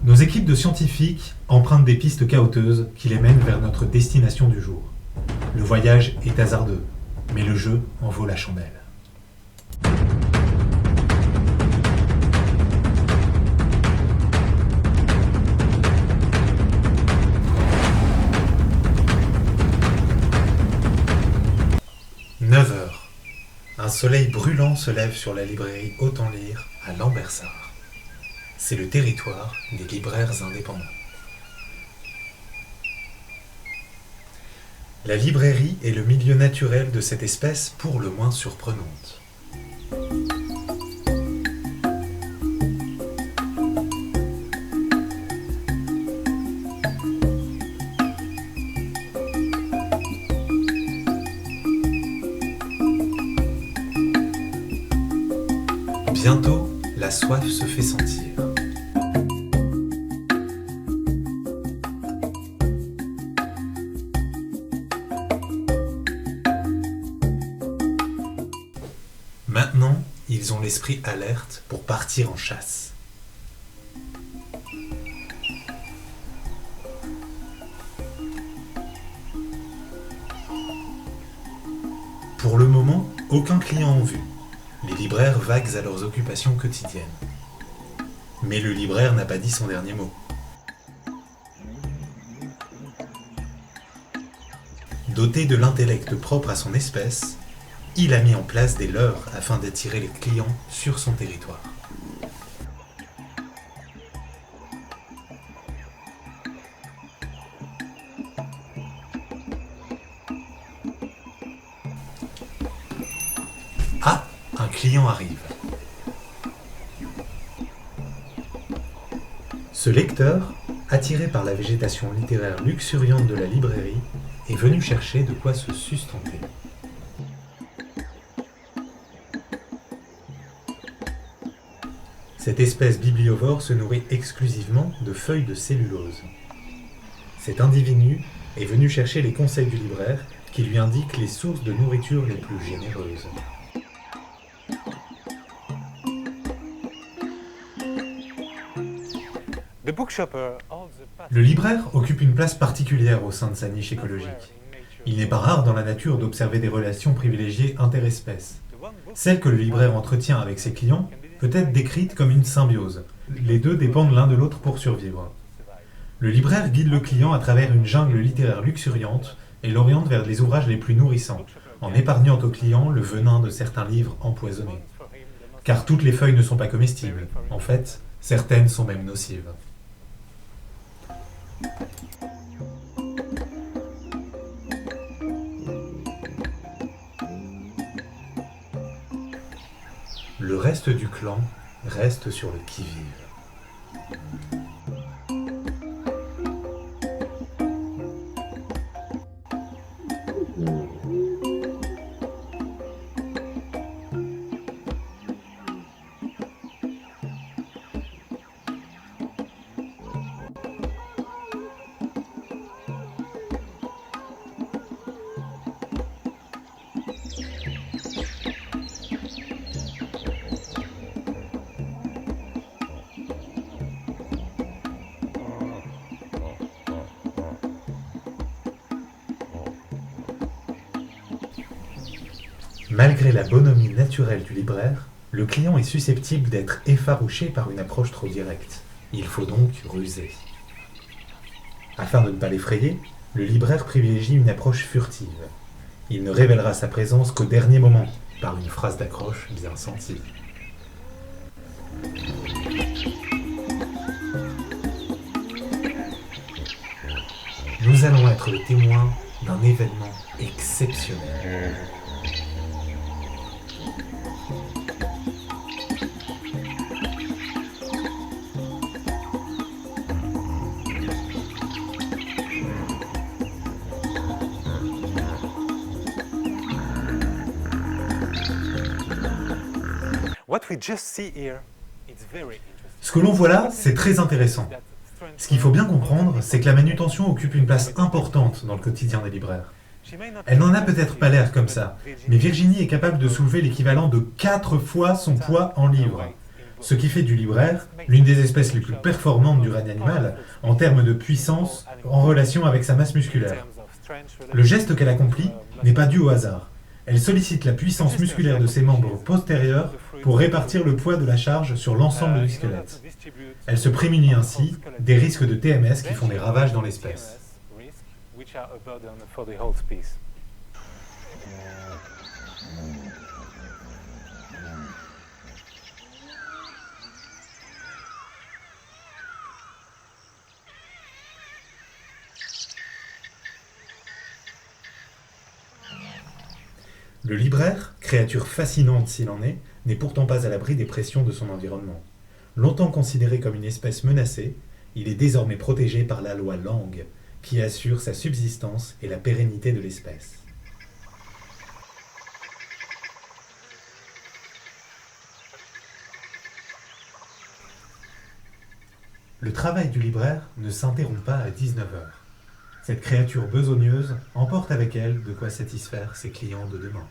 Nos équipes de scientifiques empruntent des pistes chaotiques qui les mènent vers notre destination du jour. Le voyage est hasardeux, mais le jeu en vaut la chandelle. « 9 heures. Un soleil brûlant se lève sur la librairie Autant Lire à Lambersart. C'est le territoire des libraires indépendants. La librairie est le milieu naturel de cette espèce pour le moins surprenante. Bientôt, la soif se fait sentir. Maintenant, ils ont l'esprit alerte pour partir en chasse. Pour le moment, aucun client en vue. Les libraires vaguent à leurs occupations quotidiennes. Mais le libraire n'a pas dit son dernier mot. Doté de l'intellect propre à son espèce, il a mis en place des leurres afin d'attirer les clients sur son territoire. Ah, un client arrive. Ce lecteur, attiré par la végétation littéraire luxuriante de la librairie, est venu chercher de quoi se sustenter. Cette espèce bibliovore se nourrit exclusivement de feuilles de cellulose. Cet individu est venu chercher les conseils du libraire qui lui indiquent les sources de nourriture les plus généreuses. Le libraire occupe une place particulière au sein de sa niche écologique. Il n'est pas rare dans la nature d'observer des relations privilégiées interespèces. Celle que le libraire entretient avec ses clients peut être décrite comme une symbiose. Les deux dépendent l'un de l'autre pour survivre. Le libraire guide le client à travers une jungle littéraire luxuriante et l'oriente vers les ouvrages les plus nourrissants, en épargnant au client le venin de certains livres empoisonnés. Car toutes les feuilles ne sont pas comestibles. En fait, certaines sont même nocives. Le reste du clan reste sur le qui-vive. Malgré la bonhomie naturelle du libraire, le client est susceptible d'être effarouché par une approche trop directe. Il faut donc ruser. Afin de ne pas l'effrayer, le libraire privilégie une approche furtive. Il ne révélera sa présence qu'au dernier moment, par une phrase d'accroche bien sentie. Nous allons être le témoin d'un événement exceptionnel. Ce que l'on voit là, c'est très intéressant. Ce qu'il faut bien comprendre, c'est que la manutention occupe une place importante dans le quotidien des libraires. Elle n'en a peut-être pas l'air comme ça, mais Virginie est capable de soulever l'équivalent de 4 fois son poids en livres. Ce qui fait du libraire l'une des espèces les plus performantes du règne animal en termes de puissance en relation avec sa masse musculaire. Le geste qu'elle accomplit n'est pas dû au hasard. Elle sollicite la puissance musculaire de ses membres postérieurs pour répartir le poids de la charge sur l'ensemble du squelette. Elle se prémunit ainsi des risques de TMS qui font des ravages dans l'espèce. Le libraire, créature fascinante s'il en est, n'est pourtant pas à l'abri des pressions de son environnement. Longtemps considéré comme une espèce menacée, il est désormais protégé par la loi Lang, qui assure sa subsistance et la pérennité de l'espèce. Le travail du libraire ne s'interrompt pas à 19 heures. Cette créature besogneuse emporte avec elle de quoi satisfaire ses clients de demain.